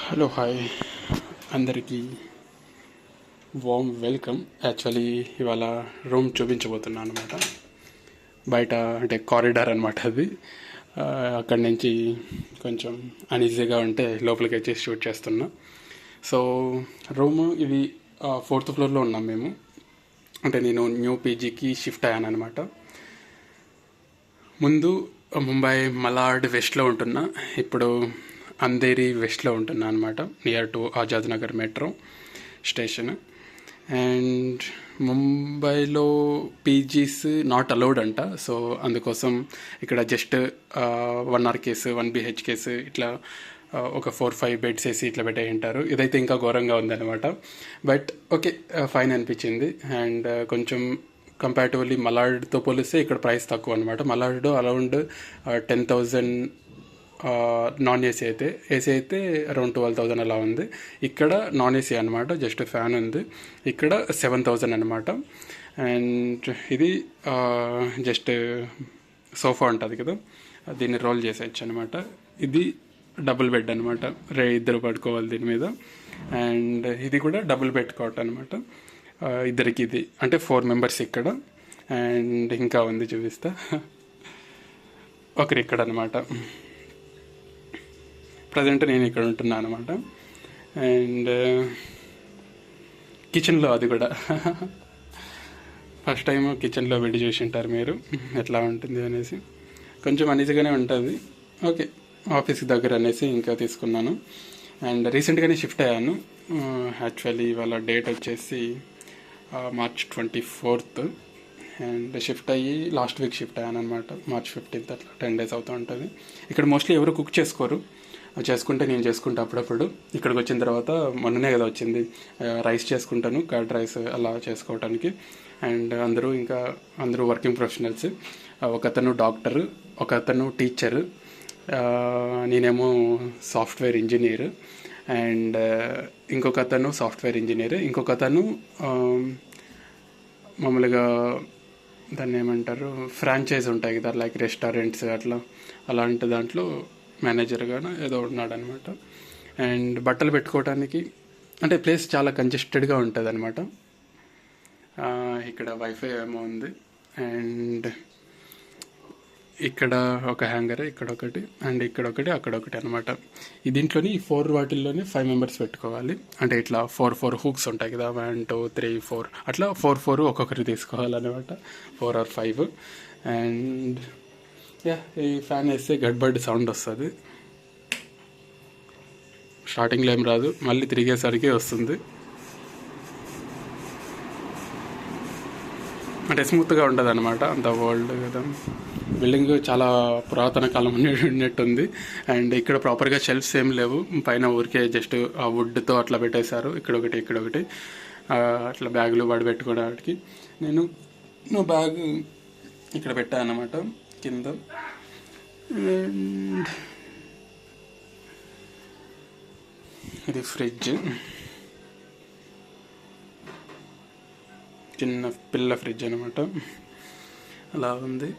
Hello hi అందరికీ warm welcome. Actually ఇవాళ room చూపించబోతున్నాను అనమాట. బయట అంటే కారిడార్ అనమాట అది. అక్కడి నుంచి కొంచెం అన్ఈజీగా ఉంటే లోపలికి వచ్చి షూట్ చేస్తున్నా. సో రూమ్ ఇది 4th ఫ్లోర్లో ఉన్నాం మేము. అంటే నేను న్యూ పీజీకి షిఫ్ట్ అయ్యాను అనమాట. ముందు ముంబై మలాడ్ వెస్ట్లో ఉంటున్నా, ఇప్పుడు అంధేరి వెస్ట్లో ఉంటున్నా అనమాట, near to Azad Nagar metro station. And ముంబైలో పీజీస్ నాట్ అలౌడ్ అంట. సో అందుకోసం ఇక్కడ జస్ట్ 1 RKs 1 BHKs ఇట్లా ఒక 4-5 బెడ్స్ వేసి ఇట్లా పెట్టే ఉంటారు. ఇదైతే ఇంకా ఘోరంగా ఉందన్నమాట. బట్ ఓకే, ఫైన్ అనిపించింది. అండ్ కొంచెం కంపారిటివ్లీ మలాడ్తో పోలిస్తే ఇక్కడ ప్రైస్ తక్కువ అనమాట. మలాడ్ అరౌండ్ 10,000 నాన్ ఏసీ అయితే, ఏసీ అయితే అరౌండ్ 12,000 అలా ఉంది. ఇక్కడ నాన్ ఏసీ అనమాట, జస్ట్ ఫ్యాన్ ఉంది. ఇక్కడ 7,000 అనమాట. అండ్ ఇది జస్ట్ సోఫా ఉంటుంది కదా, దీన్ని రోల్ చేసేయచ్చు అనమాట. ఇది డబుల్ బెడ్ అనమాట, ఇద్దరు పడుకోవాలి దీని మీద. అండ్ ఇది కూడా డబుల్ బెడ్ కాట్ అనమాట, ఇద్దరికి. ఇది అంటే 4 మెంబర్స్ ఇక్కడ. అండ్ ఇంకా ఉంది, చూపిస్తా. ఒకరు ఇక్కడ అనమాట. ప్రజెంట్ నేను ఇక్కడ ఉంటున్నాను అనమాట. అండ్ కిచెన్లో అది కూడా ఫస్ట్ టైం కిచెన్లో వెళ్ళి చూసి ఉంటారు మీరు ఎట్లా ఉంటుంది అనేసి. కొంచెం అనీజీగానే ఉంటుంది. ఓకే, ఆఫీస్కి దగ్గర అనేసి ఇంకా తీసుకున్నాను. అండ్ రీసెంట్గానే షిఫ్ట్ అయ్యాను. యాక్చువల్లీ ఇవాళ డేట్ వచ్చేసి March 24th. అండ్ షిఫ్ట్ అయ్యి లాస్ట్ వీక్ షిఫ్ట్ అయ్యాను అనమాట, March 15th. అట్లా 10 days అవుతూ ఉంటుంది. ఇక్కడ మోస్ట్లీ ఎవరు కుక్ చేసుకోరు, చేసుకుంటే నేను చేసుకుంటా అప్పుడప్పుడు. ఇక్కడికి వచ్చిన తర్వాత మొన్ననే కదా వచ్చింది, రైస్ చేసుకుంటాను, కర్డ్ రైస్ అలా చేసుకోవడానికి. అండ్ అందరూ వర్కింగ్ ప్రొఫెషనల్స్. ఒకతను డాక్టర్, ఒకతను టీచర్, నేనేమో సాఫ్ట్వేర్ ఇంజనీర్. అండ్ ఇంకొక అతను సాఫ్ట్వేర్ ఇంజనీర్, ఇంకొక అతను మామూలుగా దాన్ని ఏమంటారు, ఫ్రాంచైజ్ ఉంటాయి కదా, లైక్ రెస్టారెంట్స్ అట్లా, అలాంటి దాంట్లో మేనేజర్గా ఏదో ఉన్నాడు అనమాట. అండ్ బట్టలు పెట్టుకోవడానికి అంటే ప్లేస్ చాలా కంజెస్టెడ్గా ఉంటుంది అనమాట. ఇక్కడ వైఫై ఏమో ఉంది. అండ్ ఇక్కడ ఒక హ్యాంగర్, ఇక్కడ ఒకటి, అండ్ ఇక్కడ ఒకటి, అక్కడ ఒకటి అనమాట. దీంట్లోని 4 వాటిల్లోనే 5 మెంబర్స్ పెట్టుకోవాలి. అంటే ఇట్లా 4 హూక్స్ ఉంటాయి కదా, 1 2 3 4 అట్లా 4 ఒక్కొక్కటి తీసుకోవాలన్నమాట, 4 or 5. అండ్ ఈ ఫ్యాన్ వేస్తే గడ్బడ్ సౌండ్ వస్తుంది. స్టార్టింగ్లో ఏం రాదు, మళ్ళీ తిరిగేసరికి వస్తుంది. అంటే స్మూత్గా ఉంటుంది అనమాట, అంత ఓల్డ్ కదా. బిల్డింగ్ చాలా పురాతన కాలం ఉన్నట్టుంది. అండ్ ఇక్కడ ప్రాపర్గా షెల్ఫ్స్ ఏం లేవు, పైన ఊరికే జస్ట్ ఆ వుడ్తో అట్లా పెట్టేశారు. ఇక్కడ ఒకటి అట్లా బ్యాగులు వాడి పెట్టుకోవడానికి. నేను బ్యాగ్ ఇక్కడ పెట్టాను అన్నమాట కింద. అండ్ ఇది ఫ్రిడ్జ్, చిన్న పిల్ల ఫ్రిడ్జ్ అనమాట, అలా ఉంది.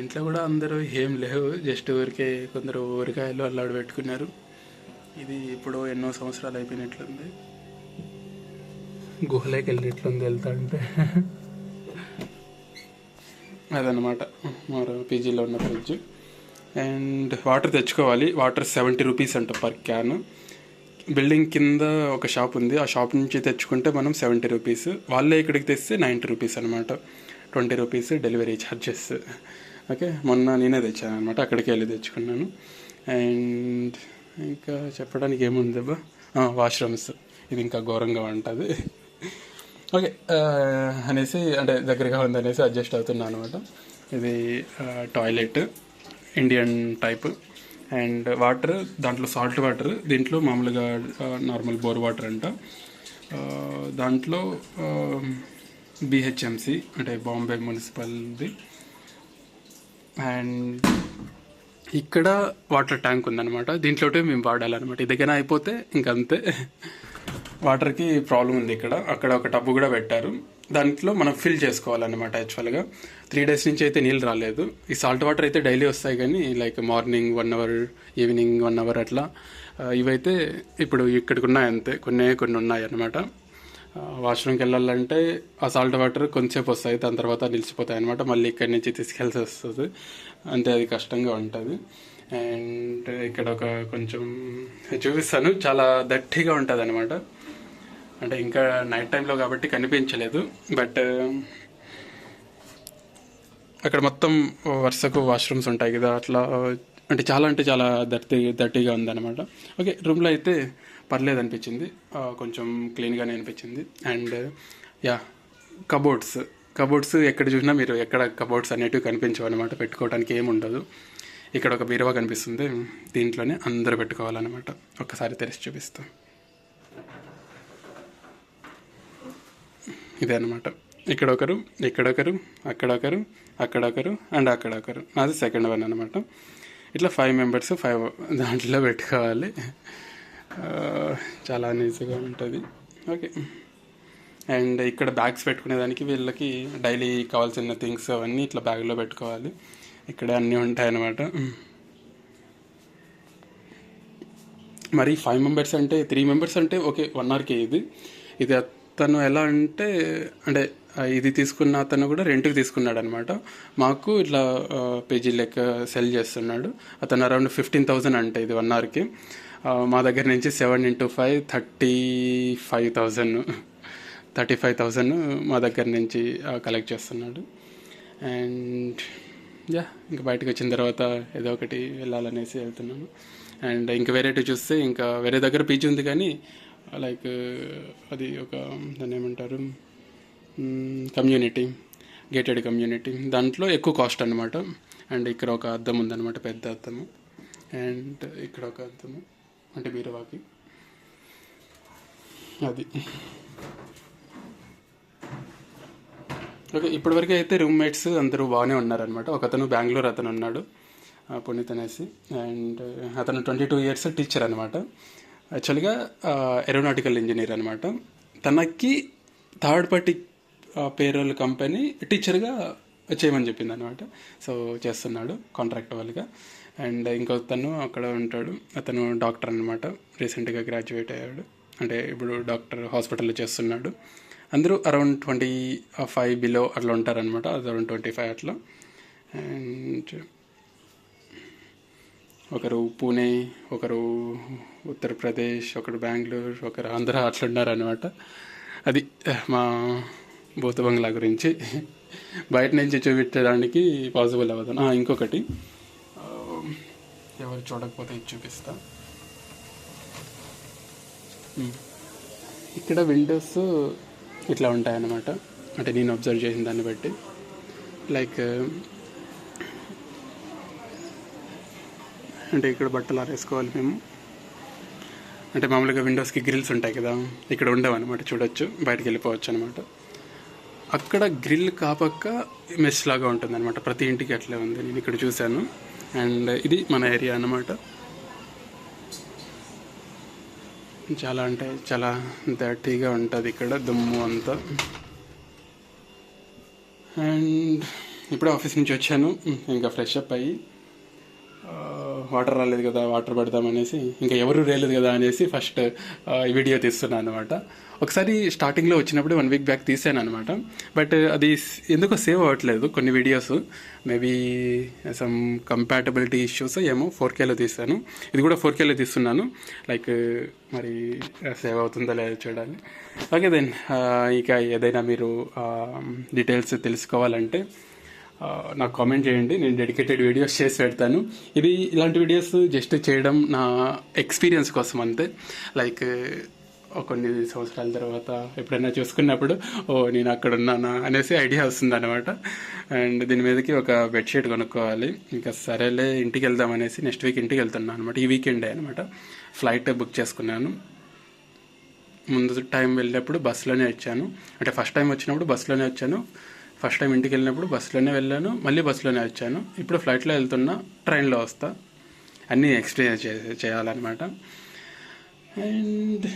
ఇంట్లో కూడా అందరూ ఏం లేవు, జస్ట్ ఊరికే కొందరు ఊరికాయలు అల్లాడు పెట్టుకున్నారు. ఇది ఇప్పుడు ఎన్నో సంవత్సరాలు అయిపోయినట్లుంది, గుహలోకి వెళ్ళినట్లుంది వెళ్తా అంటే. అదనమాట మరి పీజీలో ఉన్న ఫ్రిడ్జ్. అండ్ వాటర్ తెచ్చుకోవాలి. వాటర్ 70 రూపీస్ అంట పర్ క్యాన్. బిల్డింగ్ కింద ఒక షాప్ ఉంది, ఆ షాప్ నుంచి తెచ్చుకుంటే మనం 70 రూపీస్, వాళ్ళే ఇక్కడికి తెస్తే 90 రూపీస్ అనమాట. 20 రూపీస్ డెలివరీ ఛార్జెస్. ఓకే, మొన్న నేనే తెచ్చాను అనమాట, అక్కడికి వెళ్ళి తెచ్చుకున్నాను. అండ్ ఇంకా చెప్పడానికి ఏముంది అబ్బా, వాష్రూమ్స్, ఇది ఇంకా ఘోరంగా ఉంటుంది. ఓకే అనేసి, అంటే దగ్గరగా ఉంది అనేసి అడ్జస్ట్ అవుతున్నాను అనమాట. ఇది toilet, Indian type. And water, దాంట్లో సాల్ట్ వాటర్, దీంట్లో మామూలుగా నార్మల్ బోర్ వాటర్ అంట. దాంట్లో BHMC అంటే బాంబే మున్సిపల్ది. అండ్ ఇక్కడ వాటర్ ట్యాంక్ ఉందన్నమాట, దీంట్లోనే మేము వాడాలన్నమాట. ఇదికైనా అయిపోతే ఇంకంతే. వాటర్కి ప్రాబ్లం ఉంది ఇక్కడ, అక్కడ ఒక టబ్బు కూడా పెట్టారు. దాంట్లో మనం ఫిల్ చేసుకోవాలన్నమాట. యాక్చువల్గా 3 days నుంచి అయితే నీళ్ళు రాలేదు. ఈ సాల్ట్ వాటర్ అయితే డైలీ వస్తాయి, కానీ like morning 1 hour, evening 1 hour అట్లా. ఇవైతే ఇప్పుడు ఇక్కడికి ఉన్నాయి అంతే, కొన్ని ఉన్నాయి అన్నమాట. వాష్రూమ్కి వెళ్ళాలంటే ఆ సాల్ట్ వాటర్ కొంచెంసేపు వస్తాయి, దాని తర్వాత నిలిచిపోతాయి అనమాట. మళ్ళీ ఇక్కడి నుంచి తీసుకెళ్ళాల్సి వస్తుంది, అంతే. అది కష్టంగా ఉంటుంది. అండ్ ఇక్కడ ఒక కొంచెం చూపిస్తాను, చాలా దట్టిగా ఉంటుంది అనమాట. అంటే ఇంకా నైట్ టైంలో కాబట్టి కనిపించలేదు, బట్ అక్కడ మొత్తం వరుసకు వాష్రూమ్స్ ఉంటాయి కదా, అట్లా అంటే చాలా దట్టిగా ఉందన్నమాట. ఓకే, రూమ్లో అయితే పర్లేదు అనిపించింది, కొంచెం క్లీన్గానే అనిపించింది. అండ్ యా, కబోర్డ్స్ ఎక్కడ చూసినా మీరు ఎక్కడ కబోర్డ్స్ అనేటివి కనిపించవు అనమాట, పెట్టుకోవడానికి ఏమి ఉండదు. ఇక్కడ ఒక బీరువా కనిపిస్తుంది, దీంట్లోనే అందరూ పెట్టుకోవాలన్నమాట. ఒక్కసారి తెరిచి చూపిస్తాం. ఇదే అనమాట. ఇక్కడొకరు, అక్కడొకరు అండ్ అక్కడొకరు. నాది సెకండ్ వన్ అనమాట. ఇట్లా 5 members 5 దాంట్లో పెట్టుకోవాలి. చాలా ఈజీగా ఉంటుంది. ఓకే, అండ్ ఇక్కడ బ్యాగ్స్ పెట్టుకునేదానికి వీళ్ళకి డైలీ కావాల్సిన థింగ్స్ అవన్నీ ఇట్లా బ్యాగ్లో పెట్టుకోవాలి. ఇక్కడ అన్నీ ఉంటాయన్నమాట. మరి 5 members అంటే 3 members అంటే ఓకే, 1 hourకే. ఇది అతను ఎలా అంటే ఇది తీసుకున్న అతను కూడా రెంట్కి తీసుకున్నాడు అనమాట. మాకు ఇట్లా పేజీ లెక్క సెల్ చేస్తున్నాడు అతను. అరౌండ్ 15,000 అంటే ఇది 1 hourకి. మా దగ్గర నుంచి 7 into 5 35,000 మా దగ్గర నుంచి కలెక్ట్ చేస్తున్నాడు. అండ్ ఇంకా బయటకు వచ్చిన తర్వాత ఏదో ఒకటి వెళ్ళాలనేసి వెళ్తున్నాను. అండ్ ఇంకా వేరేటి చూస్తే ఇంకా వేరే దగ్గర పీజీ ఉంది, కానీ లైక్ అది ఒక దాన్ని ఏమంటారు, గేటెడ్ కమ్యూనిటీ, దాంట్లో ఎక్కువ కాస్ట్ అనమాట. అండ్ ఇక్కడ ఒక అద్దం ఉందన్నమాట, పెద్ద అద్దము. అండ్ ఇక్కడ ఒక అద్దము అంటే బీరువాకి, అది. ఓకే, ఇప్పటివరకు అయితే రూమ్మేట్స్ అందరూ బాగానే ఉన్నారనమాట. ఒకతను బెంగళూరు అతను ఉన్నాడు, పునీత్ అనేసి. అండ్ అతను 22 years టీచర్ అనమాట. యాక్చువల్గా ఏరోనాటికల్ ఇంజనీర్ అనమాట. తనకి థర్డ్ పార్టీ పేరోల్ కంపెనీ టీచర్గా చేయమని చెప్పింది అనమాట. సో చేస్తున్నాడు కాంట్రాక్ట్ వాళ్ళుగా. అండ్ ఇంకొకతను అక్కడ ఉంటాడు, అతను డాక్టర్ అనమాట. రీసెంట్గా గ్రాడ్యుయేట్ అయ్యాడు, అంటే ఇప్పుడు డాక్టర్ హాస్పిటల్లో చేస్తున్నాడు. అందరూ అరౌండ్ 25 below అట్లా ఉంటారనమాట, అరౌండ్ 25 అట్లా. అండ్ ఒకరు పూణే, ఒకరు ఉత్తరప్రదేశ్, ఒకరు బెంగళూరు, ఒకరు ఆంధ్ర అట్లా ఉన్నారనమాట. అది మా భూత బంగ్లా గురించి. బయట నుంచి చూపించడానికి పాసిబుల్ అవ్వదు. ఇంకొకటి, ఎవరు చూడకపోతే ఇది చూపిస్తా. ఇక్కడ విండోస్ ఇట్లా ఉంటాయన్నమాట, అంటే నేను అబ్జర్వ్ చేసిన దాన్ని బట్టి. లైక్ అంటే ఇక్కడ బట్టలు ఆరేసుకోవాలి మేము. అంటే మామూలుగా విండోస్కి గ్రిల్స్ ఉంటాయి కదా, ఇక్కడ ఉండవు అనమాట, చూడొచ్చు, బయటకు వెళ్ళిపోవచ్చు అనమాట. అక్కడ గ్రిల్ కాపక్క మెస్ లాగా ఉంటుంది అనమాట, ప్రతి ఇంటికి అట్లే ఉంది, నేను ఇక్కడ చూశాను. అండ్ ఇది మన ఏరియా అన్నమాట. చాలా అంటే చాలా డర్టీగా ఉంటుంది ఇక్కడ, దుమ్ము అంతా. అండ్ ఇప్పుడు ఆఫీస్ నుంచి వచ్చాను, ఇంకా ఫ్రెష్ అప్ అయ్యి వాటర్ రాలేదు కదా, వాటర్ పెడదామనేసి, ఇంకా ఎవరు రాలేదు కదా అనేసి ఫస్ట్ ఈ వీడియో తీస్తున్నాను అనమాట. ఒకసారి స్టార్టింగ్లో వచ్చినప్పుడు 1 week బ్యాక్ తీసాను అనమాట, బట్ అది ఎందుకో సేవ్ అవ్వట్లేదు కొన్ని videos. Maybe some compatibility issues ఏమో. 4Kలో తీసాను, ఇది కూడా 4Kలో తీస్తున్నాను. లైక్ మరి సేవ్ అవుతుందో లేదో చూడాలి. ఓకే దెన్, ఇక ఏదైనా మీరు డీటెయిల్స్ తెలుసుకోవాలంటే నాకు కామెంట్ చేయండి, నేను డెడికేటెడ్ వీడియోస్ చేసి పెడతాను. ఇలాంటి వీడియోస్ జస్ట్ చేయడం నా ఎక్స్పీరియన్స్ కోసం అంతే. లైక్ కొన్ని సంవత్సరాల తర్వాత ఎప్పుడైనా చూసుకున్నప్పుడు నేను అక్కడ ఉన్నానా అనేసి ఐడియా వస్తుంది అనమాట. అండ్ దీని మీదకి ఒక బెడ్షీట్ కొనుక్కోవాలి. ఇంకా సరేలే ఇంటికి వెళ్దాం అనేసి నెక్స్ట్ వీక్ ఇంటికి వెళ్తున్నాను అనమాట. ఈ వీకెండే అనమాట. ఫ్లైట్ బుక్ చేసుకున్నాను. ముందు టైం వెళ్ళినప్పుడు బస్సులోనే వచ్చాను, అంటే ఫస్ట్ టైం వచ్చినప్పుడు బస్సులోనే వచ్చాను. ఫస్ట్ టైం ఇంటికి వెళ్ళినప్పుడు బస్సులోనే వెళ్ళాను, మళ్ళీ బస్సులోనే వచ్చాను. ఇప్పుడు ఫ్లైట్లో వెళ్తున్నా, ట్రైన్లో వస్తా. అన్నీ ఎక్స్పీరియన్స్ చేయాలన్నమాట. అండ్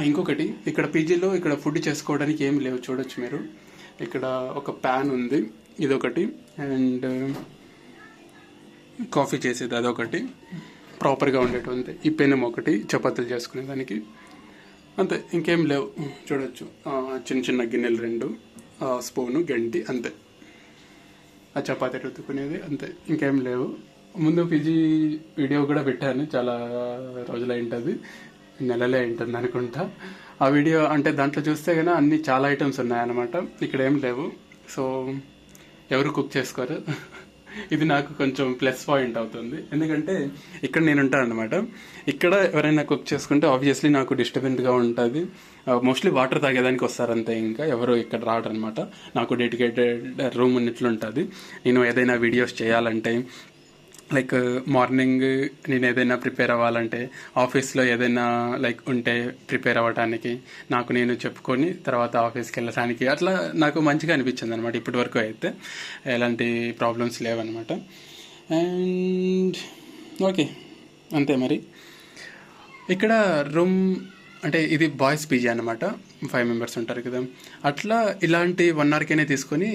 ఇంకొకటి ఇక్కడ పీజీలో ఇక్కడ ఫుడ్ చేసుకోవడానికి ఏం లేవు, చూడొచ్చు మీరు. ఇక్కడ ఒక ప్యాన్ ఉంది, ఇదొకటి, అండ్ కాఫీ చేసేది అదొకటి, ప్రాపర్గా ఉండేటువంటి ఈ పెనం ఒకటి చపాతీలు చేసుకునే దానికి, అంతే. ఇంకేం లేవు, చూడొచ్చు. చిన్న చిన్న గిన్నెలు 2, స్పూను, గంటి, అంతే. ఆ చపాతీ రుద్దుకునేది అంతే, ఇంకేం లేవు. ముందు పీజీ వీడియో కూడా పెట్టాను, చాలా రోజులు ఉంటుంది, నెలలే ఉంటుంది అనుకుంటా. ఆ వీడియో అంటే దాంట్లో చూస్తే కానీ అన్ని చాలా ఐటమ్స్ ఉన్నాయన్నమాట. ఇక్కడ ఏం లేవు, సో ఎవరు కుక్ చేసుకోరు. ఇది నాకు కొంచెం ప్లస్ పాయింట్ అవుతుంది, ఎందుకంటే ఇక్కడ నేను ఉంటాను అనమాట. ఇక్కడ ఎవరైనా కుక్ చేసుకుంటే ఆబ్వియస్లీ నాకు డిస్టర్బెంట్గా ఉంటుంది. మోస్ట్లీ వాటర్ తాగేదానికి వస్తారంతే, ఇంకా ఎవరు ఇక్కడ రావడం అనమాట. నాకు డెడికేటెడ్ రూమ్ ఉన్నట్లుంటుంది. నేను ఏదైనా వీడియోస్ చేయాలంటే, లైక్ మార్నింగ్ నేను ఏదైనా ప్రిపేర్ అవ్వాలంటే, ఆఫీస్లో ఏదైనా లైక్ ఉంటే ప్రిపేర్ అవ్వడానికి, నాకు నేను చెప్పుకొని తర్వాత ఆఫీస్కి వెళ్ళడానికి, అట్లా నాకు మంచిగా అనిపించింది అనమాట. ఇప్పటి వరకు అయితే ఎలాంటి ప్రాబ్లమ్స్ లేవన్నమాట. అండ్ ఓకే, అంతే. మరి ఇక్కడ రూమ్ అంటే ఇది బాయ్స్ పీజీ అనమాట, 5 మెంబర్స్ ఉంటారు కదా. అట్లా ఇలాంటి 1 అవర్కైనా తీసుకొని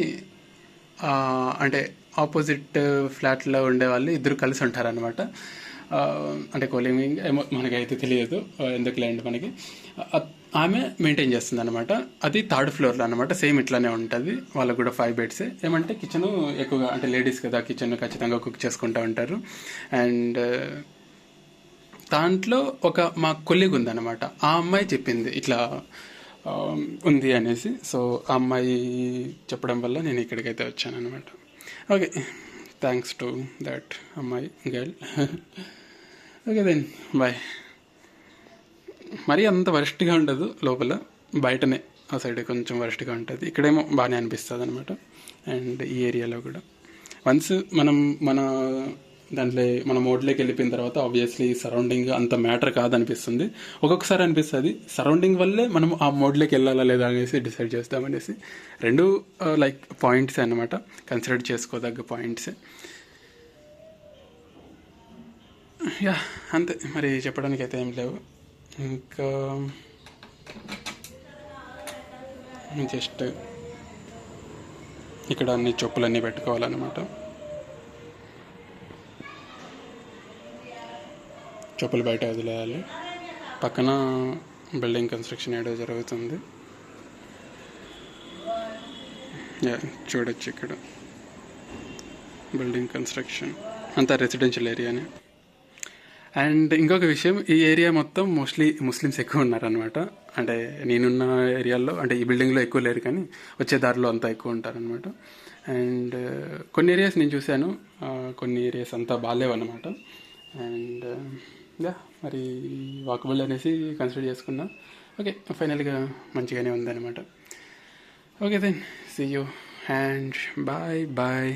అంటే ఆపోజిట్ ఫ్లాట్లో ఉండేవాళ్ళు 2 కలిసి ఉంటారనమాట. అంటే కోలివింగ్ ఏమో మనకైతే తెలియదు, ఎందుకులే అండి మనకి. ఆమె మెయింటైన్ చేస్తుంది అనమాట. అది 3rd ఫ్లోర్లో అనమాట. సేమ్ ఇట్లానే ఉంటుంది, వాళ్ళకు కూడా 5 బెడ్సే. ఏమంటే కిచెన్ ఎక్కువగా, అంటే లేడీస్ కదా, కిచెన్ ఖచ్చితంగా కుక్ చేసుకుంటూ ఉంటారు. అండ్ దాంట్లో మా కొలీగ్ ఉందన్నమాట. ఆ అమ్మాయి చెప్పింది ఇట్లా ఉంది అనేసి. సో ఆ అమ్మాయి చెప్పడం వల్ల నేను ఇక్కడికైతే వచ్చాను అనమాట. ఓకే, థ్యాంక్స్ టు దట్ అమ్మాయి గర్ల్. Okay then, bye. మరీ అంత వరస్ట్గా ఉండదు లోపల, బయటనే ఆ సైడ్ కొంచెం వరస్ట్గా ఉంటుంది. ఇక్కడేమో బాగానే అనిపిస్తుంది అనమాట. అండ్ ఈ ఏరియాలో కూడా వన్స్ మన దాంట్లో మన మోడ్లోకి వెళ్ళిపోయిన తర్వాత ఆబ్వియస్లీ సరౌండింగ్ అంత మ్యాటర్ కాదనిపిస్తుంది. ఒక్కొక్కసారి అనిపిస్తుంది సరౌండింగ్ వల్లే మనం ఆ మోడ్లోకి వెళ్ళాలా లేదా అనేసి డిసైడ్ చేస్తామనేసి. 2 లైక్ పాయింట్స్ అనమాట, కన్సిడర్ చేసుకోదగ్గ పాయింట్సే. యా, అంతే. మరి చెప్పడానికి అయితే ఏం లేవు. ఇంకా జస్ట్ ఇక్కడ అన్ని చెప్పులన్నీ పెట్టుకోవాలన్నమాట. చెప్పులు బయట వదిలేయాలి. పక్కన బిల్డింగ్ కన్స్ట్రక్షన్ ఏదో జరుగుతుంది. చూడొచ్చు ఇక్కడ బిల్డింగ్ కన్స్ట్రక్షన్ అంతా రెసిడెన్షియల్ ఏరియానే. అండ్ ఇంకొక విషయం, ఈ ఏరియా మొత్తం మోస్ట్లీ ముస్లిమ్స్ ఎక్కువ ఉన్నారనమాట. అంటే నేనున్న ఏరియాలో, అంటే ఈ బిల్డింగ్లో ఎక్కువ లేరు, కానీ వచ్చే దారిలో అంతా ఎక్కువ ఉంటారనమాట. అండ్ కొన్ని ఏరియాస్ నేను చూశాను, కొన్ని ఏరియాస్ అంతా బాగాలేవన్నమాట. అండ్ మరి వాకబుల్ అనేసి కన్సిడర్ చేసుకున్నా. ఓకే, ఫైనల్గా మంచిగానే ఉందన్నమాట. Okay then, see you and bye bye.